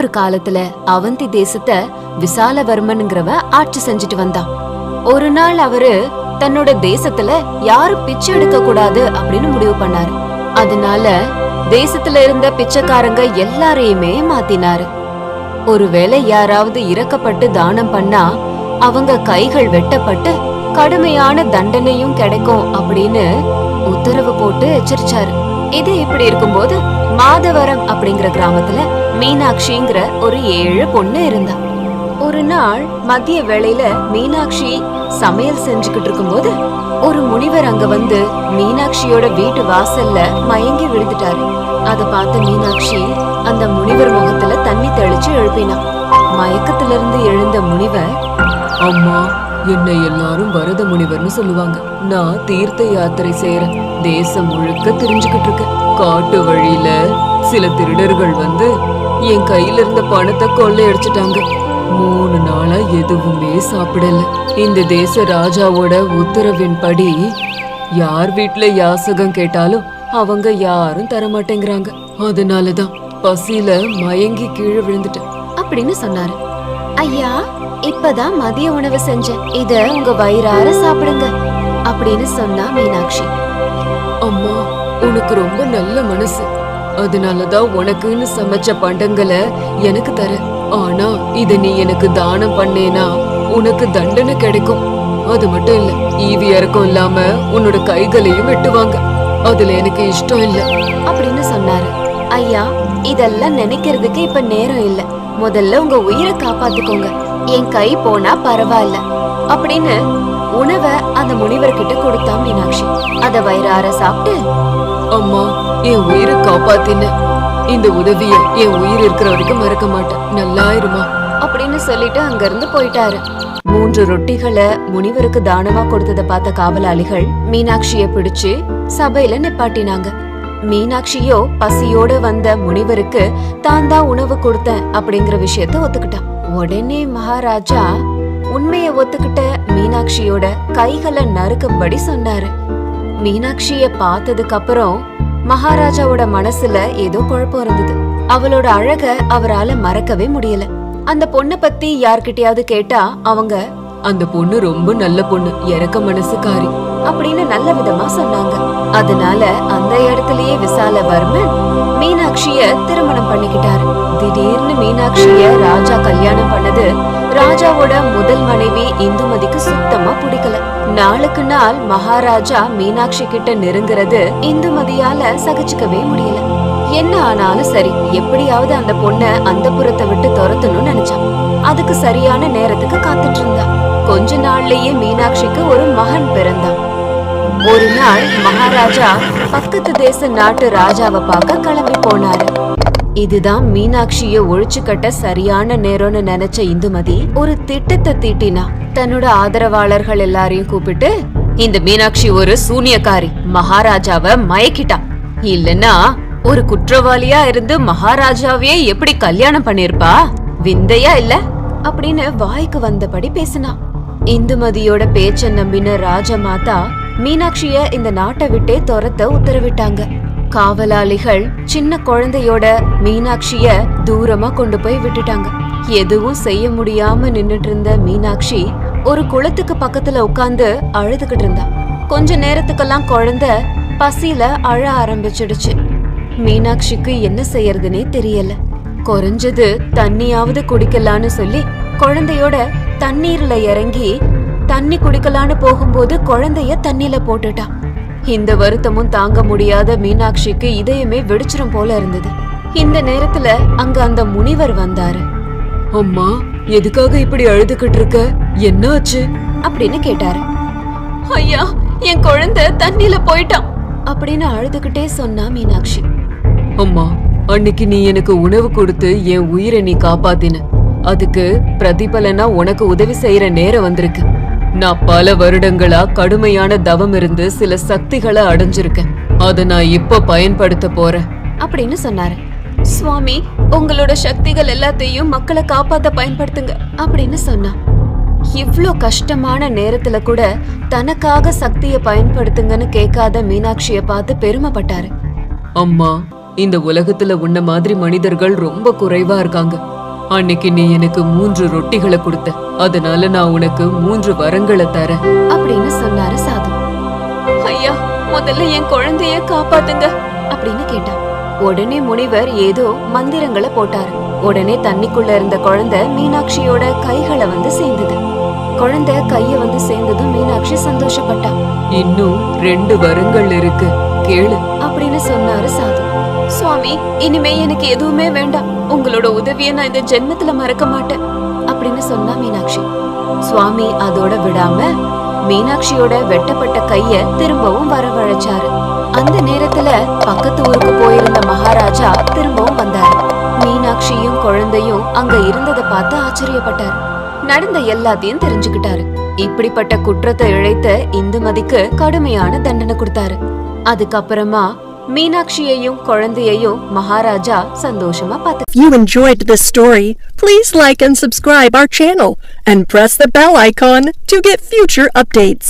ஒரு காலத்துல அவந்தி தேசத்தை விசாலவர்மன்ங்கிறவ ஆட்சி செஞ்சுட்டு வந்தான். ஒரு நாள் அவரு தன்னோட தேசத்துல யாரும் பிச்சை எடுக்க கூடாது அப்படின்னு முடிவு பண்ணாரு. அதனால தேசத்துல இருந்த பிச்சைக்காரங்க எல்லாரையுமே மாத்தினாரு. ஒருவேளை யாராவது இறக்கப்பட்டு தானம் பண்ணா அவங்க கைகள் வெட்டப்பட்டு கடுமையான தண்டனையும் கிடைக்கும் அப்படின்னு உத்தரவு போட்டு எச்சரிச்சாரு. இது இப்படி இருக்கும்போது மாதவரம் அப்படிங்கிற கிராமத்துல மீனாட்சிங்கிற ஒரு 7 பொண்ணு இருந்தா. ஒரு நாள் மதிய வேளையில மீனாட்சி சமையல் செஞ்சுக்கிட்டு இருக்கும்போது ஒரு முனிவர் அங்க வந்து மீனாட்சியோட வீட்டு வாசல்ல மயங்கி விழுந்துட்டாரு. அத பார்த்த மீனாட்சி அந்த முனிவர் முகத்துல தண்ணி தெளிச்சு எழுப்பினா. மயக்கத்துல இருந்து எழுந்த முனிவர், அம்மா, என்னை எல்லாரும் வரத முனிவர்னு சொல்லுவாங்க. நான் தீர்த்த யாத்திரை செய்யறேன். தேசம் முழுக்க தெரிஞ்சுக்கிட்டு இருக்கேன். காட்டு வழியில சில திருடர்கள் வந்து என் கையில இருந்த பணத்தை கொள்ளையடிச்சிட்டாங்க. 3 நாளா எதுவுமே சாப்பிடல. இந்த தேச ராஜாவோட உத்தரவின்படி யார் வீட்டுல யாசகம் கேட்டாலும் அவங்க யாரும் தரமாட்டேங்கிறாங்க. அதனாலதான் பசியில மயங்கி கீழே விழுந்துட்டேன் அப்படின்னு சொன்னாரு. ஐயா, இப்பதான் மதிய உணவு செஞ்சேன், இத உங்க வயிறார சாப்பிடுங்க அப்படின்னு சொன்னா மீனாட்சி. அம்மா, உனக்கு ரொம்ப நல்ல மனசு. அதனாலதான் உனக்குன்னு சமைச்ச பண்டங்களை எனக்கு தர. ஆனா இத நீ எனக்கு தானம் பண்ணேனா உனக்கு தண்டனை கிடைக்கும். அது மட்டும் இல்ல, ஈவி இறக்கம் இல்லாம உன்னோட கைகளையும் வெட்டுவாங்க. அதுல எனக்கு இஷ்டம் இல்ல அப்படின்னு சொன்னாரு. ஐயா, இதெல்லாம் நினைக்கிறதுக்கு இப்ப நேரம் இல்ல. முதல்ல உங்க உயிரை காப்பாத்துக்கோங்க. என் கை போனா பரவாயில்ல அப்படின்னு உணவை அந்த முனிவர்கிட்ட கொடுத்தா மீனாட்சி. அத வயிறார சாப்பிட்டு, அம்மா, என் உயிரை காப்பாத்தின. இந்த உதவிய என் உயிர் இருக்கிற வரைக்கும் மறக்க மாட்டேன். நல்லா இருமா அப்படின்னு சொல்லிட்டு அங்க இருந்து போயிட்டாரு. 3 ரொட்டிகளை முனிவருக்கு தானமா கொடுத்தத பார்த்த காவலாளிகள் மீனாட்சிய பிடிச்சு சபையில நிப்பாட்டினாங்க. மீனாட்சியோ பசியோட வந்த முனிவருக்கு தான் தான் உணவு கொடுத்தேன் அப்படிங்கிற விஷயத்த ஒத்துக்கிட்டான். உடனே மகாராஜா உண்மைய ஒத்துக்கிட்ட மீனாட்சியோட கைகளை நறுக்கும்படி சொன்னாரு. மீனாட்சிய பார்த்ததுக்கு அப்புறம் மகாராஜாவோட மனசுல ஏதோ குழப்பம் இருந்தது. அவளோட அழக அவரால மறக்கவே முடியல. அந்த பொண்ணு பத்தி யார்கிட்டயாவது கேட்டா அவங்க, அந்த பொண்ணு ரொம்ப நல்ல பொண்ணு, இறக்க மனசுக்காரி அப்படின்னு நல்ல விதமா சொன்னாங்க. அதனால அந்த இடத்துலயே விசாலவர்மன் மீனாட்சிய திருமணம் பண்ணிக்கிட்டாரு. திடீர்னு மீனாட்சிய ராஜா கல்யாணம் பண்ணது ராஜாவோட முதல் மனைவி இந்துமதிக்கு சுத்தமா பிடிக்கல. நாளுக்கு நாள் மகாராஜா மீனாட்சி கிட்ட நெருங்குறது இந்துமதியால சகிச்சுக்கவே முடியல. என்ன ஆனாலும் சரி, எப்படியாவது அந்த பொண்ண அந்த புறத்தை விட்டு துரத்தணும்னு நினைச்சான். அதுக்கு சரியான நேரத்துக்கு காத்துட்டு இருந்தா. கொஞ்ச நாள்லயே மீனாட்சிக்கு ஒரு மகன் பிறந்தான். ஒரு நாள் மகாராஜா பக்கத்து தேச நாட்டு ராஜாவை பார்க்க கிளம்பி போனாரு. இதுதான் மீனாட்சிய ஒழிச்சு கட்ட சரியான நேரம்னு நினைச்ச இந்துமதி ஒரு திட்டத்தை தீட்டினா. தன்னோட ஆதரவாளர்கள் எல்லாரையும் கூப்பிட்டு, இந்த மீனாட்சி ஒரு சூனியக்காரி, மகாராஜாவை மயக்கிட்டா. இல்லன்னா ஒரு குற்றவாளியா இருந்து மகாராஜாவையே எப்படி கல்யாணம் பண்ணிருப்பா? விந்தையா இல்ல அப்படின்னு வாய்க்கு வந்தபடி பேசினா. இந்துமதியோட பேச்ச நம்பின ராஜமாதா மீனாட்சிய இந்த நாட்டை விட்டே துரத்த உத்தரவிட்டாங்க. காவலாளிகள் சின்ன குழந்தையோட மீனாட்சிய தூரமா கொண்டு போய் விட்டுட்டாங்க. எதுவும் செய்ய முடியாம நின்னுட்டு இருந்த மீனாட்சி ஒரு குளத்துக்கு பக்கத்துல உட்கார்ந்து அழுதுகிட்டு இருந்தா. கொஞ்ச நேரத்துக்கெல்லாம் குழந்தை பசியில அழ ஆரம்பிச்சிடுச்சு. மீனாட்சிக்கு என்ன செய்யறதுனே தெரியல. குறைஞ்சது தண்ணியாவது குடிக்கலான்னு சொல்லி குழந்தையோட தண்ணீர்ல இறங்கி தண்ணி குடிக்கலான்னு போகும்போது குழந்தைய தண்ணில போட்டுட்டா. இந்த வருத்தமும் தாங்க முடியாத மீனாட்சிக்கு இதயமே வெடிச்சிரும் போல இருந்தது. இந்த நேரத்துல அங்க அந்த முனிவர் வந்தாரு. அம்மா, எதுக்காக இப்படி அழுதுகிட்டு இருக்க? என்னாச்சு அப்படின்னு கேட்டாரு. ஐயா, என் குழந்தை தண்ணில போயிட்டான் அப்படின்னு அழுதுகிட்டே சொன்னா மீனாட்சி. அம்மா, அன்னைக்கு நீ எனக்கு உணவு கொடுத்து என் உயிரை நீ காப்பாத்தின. அதுக்கு பிரதிபலனா உனக்கு உதவி செய்யற நேரம் வந்திருக்கு. நான் பல வருடங்களா கடுமையான தவம் இருந்து சில சக்திகளை அடைஞ்சிருக்கேன். அத நான் இப்ப பயன்படுத்த போறேன் அப்படின்னு சொன்னாரு. சுவாமி, உங்களோட சக்திகள் எல்லாத்தையும் மக்களை காப்பாத்த பயன்படுத்துங்க அப்படின்னு சொன்னா. இவ்ளோ கஷ்டமான நேரத்துல கூட தனக்காக சக்திய பயன்படுத்துங்கன்னு கேட்காத மீனாட்சிய பார்த்து பெருமைப்பட்டாரு. அம்மா, இந்த உலகத்துல உன்ன மாதிரி மனிதர்கள் ரொம்ப குறைவா இருக்காங்க. அன்னைக்கு நீ எனக்கு 3 ரொட்டிகளை கொடுத்த, அதனால நான் உனக்கு 3 வரங்களை தரேன் அப்படின்னு சொன்னாரு சாது. ஐயா, முதல்ல என் குழந்தைய காப்பாத்துங்க அப்படின்னு கேட்டான். உடனே முனிவர் ஏதோ மந்திரங்களை போட்டாரு. உடனே தண்ணிக்குள்ள இருந்த குழந்தை மீனாட்சியோட கைகளை வந்து சேர்ந்தது. குழந்தை கைய வந்து சேர்ந்ததும் மீனாட்சி சந்தோஷப்பட்டா. இன்னும் 2 வரங்கள் இருக்கு, கேளு அப்படின்னு சொன்னாரு சாது. சுவாமி, இனிமே எனக்கு எதுவுமே வேண்டாம். உங்களோட உதவியை நான் இந்த ஜென்மத்துல மறக்க மாட்டேன் அப்படின்னு சொன்னா மீனாட்சி. சுவாமி அதோட விடாம மீனாட்சியோட வெட்டப்பட்ட கைய திரும்பவும் வரவழைச்சாரு. அந்த நேரத்துல பக்கத்து ஊருக்கு போயிருந்த மகாராஜா திரும்பவும் வந்தாரு. மீனாட்சியும் குழந்தையும் அங்க இருந்ததை பார்த்து ஆச்சரியப்பட்டாரு. நடந்த எல்லாத்தையும் தெரிஞ்சுக்கிட்டாரு. இப்படிப்பட்ட குற்றத்தை இழைத்த இந்துமதிக்கு கடுமையான தண்டனை கொடுத்தாரு. அதுக்கப்புறமா மீனாட்சியையும் குழந்தையையும் மகாராஜா சந்தோஷமா பார்த்து. If you enjoyed this story, please like and subscribe our channel and press the bell icon to get future updates.